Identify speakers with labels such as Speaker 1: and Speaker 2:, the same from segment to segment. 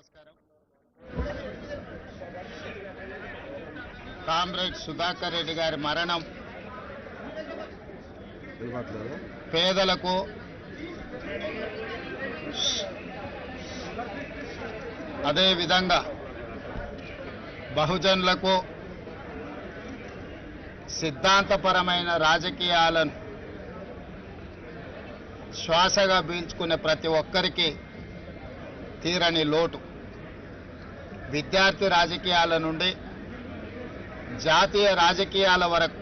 Speaker 1: నమస్కారం. కామ్రేడ్ సుధాకర్ రెడ్డి గారి మరణం పేదలకు, అదేవిధంగా బహుజనులకు సిద్ధాంతపరమైన రాజకీయాలను శ్వాసగా పీల్చుకునే ప్రతి ఒక్కరికి తీరని లోటు. విద్యార్థి రాజకీయాల నుండి జాతీయ రాజకీయాల వరకు,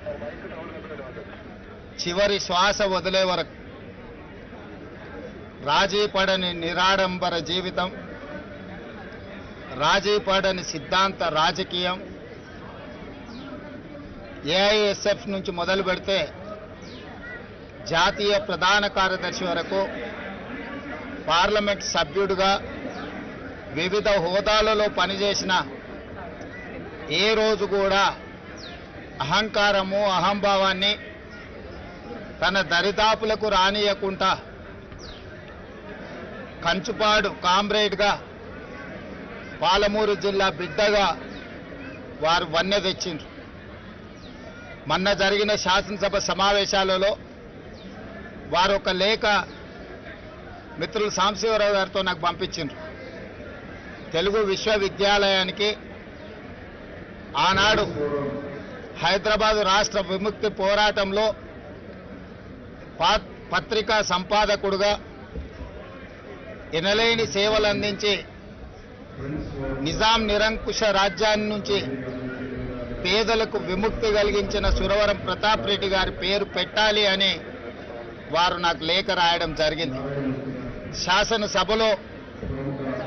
Speaker 1: చివరి శ్వాస వదిలే వరకు రాజీ పడని నిరాడంబర జీవితం, రాజీ పడని సిద్ధాంత రాజకీయం, ఏఐఎస్ఎఫ్ నుంచి మొదలు పెడితే జాతీయ ప్రధాన కార్యదర్శి వరకు, పార్లమెంట్ సభ్యుడిగా వివిధ హోదాలలో పనిచేసిన ఏ రోజు కూడా అహంకారము, అహంభావాన్ని తన దరిదాపులకు రానియకుండా కంచుపాడు కామ్రేడ్గా, పాలమూరు జిల్లా బిడ్డగా వారు వన్నె తెచ్చిండ్రు. మొన్న జరిగిన శాసనసభ సమావేశాలలో వారు ఒక లేఖ మిత్రులు సాంబశివరావు గారితో నాకు పంపించిండ్రు. తెలుగు విశ్వవిద్యాలయానికి ఆనాడు హైదరాబాదు రాష్ట్ర విముక్తి పోరాటంలో పత్రికా సంపాదకుడుగా ఎనలేని సేవలు అందించి నిజాం నిరంకుశ రాజ్యాన్ని నుంచి పేదలకు విముక్తి కలిగించిన సురవరం ప్రతాప్ రెడ్డి గారి పేరు పెట్టాలి అని వారు నాకు లేఖ రాయడం జరిగింది. శాసనసభలో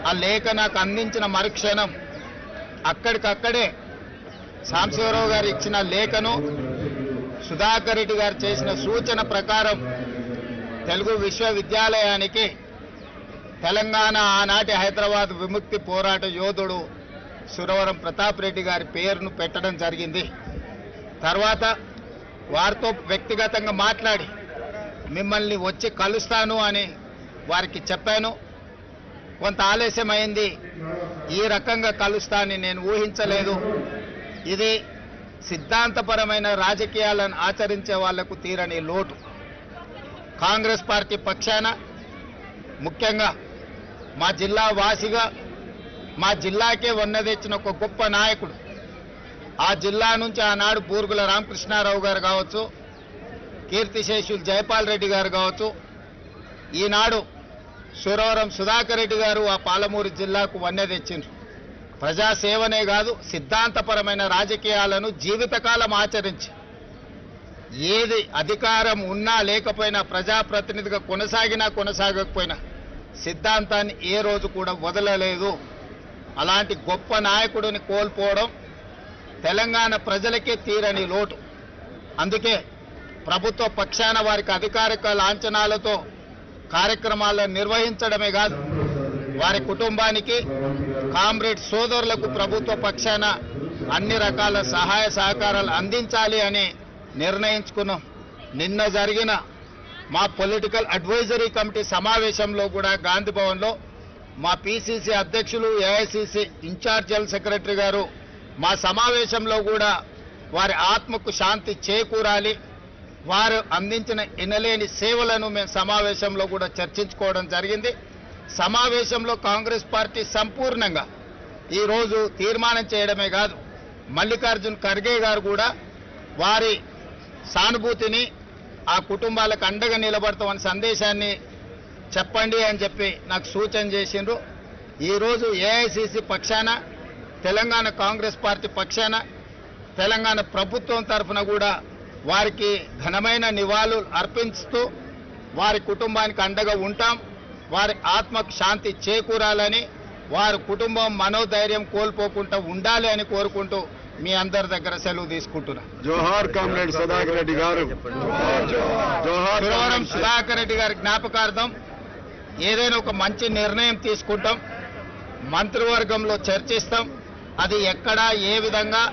Speaker 1: ఆ లేఖ నాకు అందించిన మరుక్షణం అక్కడికక్కడే సాంబశివరావు గారు ఇచ్చిన లేఖను సుధాకర్ రెడ్డి గారు చేసిన సూచన ప్రకారం తెలుగు విశ్వవిద్యాలయానికి తెలంగాణ ఆనాటి హైదరాబాద్ విముక్తి పోరాట యోధుడు సురవరం ప్రతాప్ రెడ్డి గారి పేరును పెట్టడం జరిగింది. తర్వాత వారితో వ్యక్తిగతంగా మాట్లాడి మిమ్మల్ని వచ్చి కలుస్తాను అని వారికి చెప్పాను. కొంత ఆలస్యమైంది. ఈ రకంగా కలుస్తానని నేను ఊహించలేదు. ఇది సిద్ధాంతపరమైన రాజకీయాలను ఆచరించే వాళ్లకు తీరని లోటు. కాంగ్రెస్ పార్టీ పక్షాన, ముఖ్యంగా మా జిల్లా వాసిగా, మా జిల్లాకే వన్నె తెచ్చిన ఒక గొప్ప నాయకుడు, ఆ జిల్లా నుంచి ఆనాడు బూరుగుల రామకృష్ణారావు గారు కావచ్చు, కీర్తిశేషులు జయపాల్ రెడ్డి గారు కావచ్చు, ఈనాడు సురవరం సుధాకర్ రెడ్డి గారు ఆ పాలమూరు జిల్లాకు వన్నె తెచ్చిండ్రు. ప్రజాసేవనే కాదు, సిద్ధాంతపరమైన రాజకీయాలను జీవితకాలం ఆచరించి ఏది అధికారం ఉన్నా లేకపోయినా, ప్రజాప్రతినిధిగా కొనసాగినా కొనసాగకపోయినా సిద్ధాంతాన్ని ఏ రోజు కూడా వదలలేదు. అలాంటి గొప్ప నాయకుడిని కోల్పోవడం తెలంగాణ ప్రజలకే తీరని లోటు. అందుకే ప్రభుత్వ పక్షాన వారికి అధికారిక లాంఛనాలతో కార్యక్రమాలను నిర్వహించడమే కాదు, వారి కుటుంబానికి, కామ్రేడ్ సోదరులకు ప్రభుత్వ పక్షాన అన్ని రకాల సహాయ సహకారాలు అందించాలి అని నిర్ణయించుకున్నాం. నిన్న జరిగిన మా పొలిటికల్ అడ్వైజరీ కమిటీ సమావేశంలో కూడా గాంధీ భవన్లో మా పిసిసి అధ్యక్షులు, ఏఐసిసి ఇన్ఛార్జ్ జనరల్ సెక్రటరీ గారు మా సమావేశంలో కూడా వారి ఆత్మకు శాంతి చేకూరాలి, వారు అందించిన ఎనలేని సేవలను మేము సమావేశంలో కూడా చర్చించుకోవడం జరిగింది. సమావేశంలో కాంగ్రెస్ పార్టీ సంపూర్ణంగా ఈరోజు తీర్మానం చేయడమే కాదు, మల్లికార్జున్ ఖర్గే గారు కూడా వారి సానుభూతిని, ఆ కుటుంబాలకు అండగా నిలబడతామని సందేశాన్ని చెప్పండి అని చెప్పి నాకు సూచన చేసిండ్రు. ఈరోజు ఏఐసిసి పక్షాన, తెలంగాణ కాంగ్రెస్ పార్టీ పక్షాన, తెలంగాణ ప్రభుత్వం తరఫున కూడా వారికి ఘనమైన నివాళులు అర్పిస్తూ వారి కుటుంబానికి అండగా ఉంటాం. వారి ఆత్మకు శాంతి చేకూరాలని, వారి కుటుంబం మనోధైర్యం కోల్పోకుండా ఉండాలి అని కోరుకుంటూ మీ అందరి దగ్గర సెలవు తీసుకుంటున్నా.
Speaker 2: జోహార్ కామ్రేడ్ సుధాకర్ రెడ్డి గారు.
Speaker 1: సురవరం సుధాకర్ రెడ్డి గారి జ్ఞాపకార్థం ఏదైనా ఒక మంచి నిర్ణయం తీసుకుంటాం, మంత్రివర్గంలో చర్చిస్తాం. అది ఎక్కడ, ఏ విధంగా,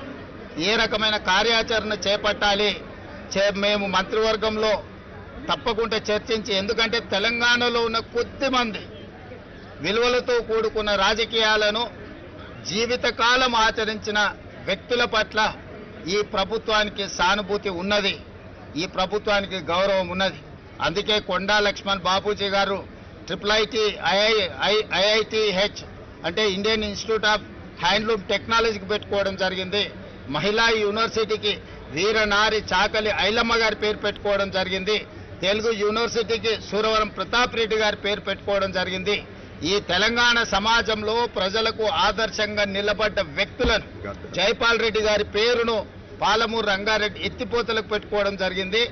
Speaker 1: ఏ రకమైన కార్యాచరణ చేపట్టాలి మేము మంత్రివర్గంలో తప్పకుండా చర్చించి, ఎందుకంటే తెలంగాణలో ఉన్న కొద్ది మంది విలువలతో కూడుకున్న రాజకీయాలను జీవితకాలం ఆచరించిన వ్యక్తుల పట్ల ఈ ప్రభుత్వానికి సానుభూతి ఉన్నది, ఈ ప్రభుత్వానికి గౌరవం ఉన్నది. అందుకే కొండా లక్ష్మణ్ బాపూజీ గారు IITH అంటే ఇండియన్ ఇన్స్టిట్యూట్ ఆఫ్ హ్యాండ్లూమ్ టెక్నాలజీకి పెట్టుకోవడం జరిగింది. మహిళా యూనివర్సిటీకి వీరనారి చాకలి ఐలమ్మ గారి పేరు పెట్టుకోవడం జరిగింది. తెలుగు యూనివర్సిటీకి సూరవరం ప్రతాప్ రెడ్డి గారి పేరు పెట్టుకోవడం జరిగింది. ఈ తెలంగాణ సమాజంలో ప్రజలకు ఆదర్శంగా నిలబడ్డ వ్యక్తులను జైపాల్ రెడ్డి గారి పేరును పాలమూరు రంగారెడ్డి ఎత్తిపోతలకు పెట్టుకోవడం జరిగింది.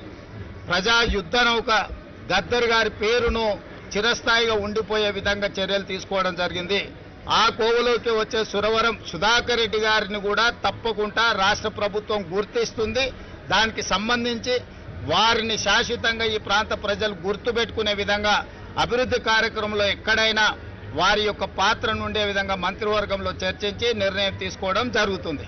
Speaker 1: ప్రజా యుద్ధ నౌక గద్దర్ గారి పేరును చిరస్థాయిగా ఉండిపోయే విధంగా చర్యలు తీసుకోవడం జరిగింది. ఆ కోవలోకి వచ్చే సురవరం సుధాకర్ రెడ్డి గారిని కూడా తప్పకుండా రాష్ట్ర ప్రభుత్వం గుర్తిస్తుంది. దానికి సంబంధించి వారిని శాశ్వతంగా ఈ ప్రాంత ప్రజలు గుర్తుపెట్టుకునే విధంగా అభివృద్ధి కార్యక్రమంలో ఎక్కడైనా వారి యొక్క పాత్రను ఉండే విధంగా మంత్రివర్గంలో చర్చించి నిర్ణయం తీసుకోవడం జరుగుతుంది.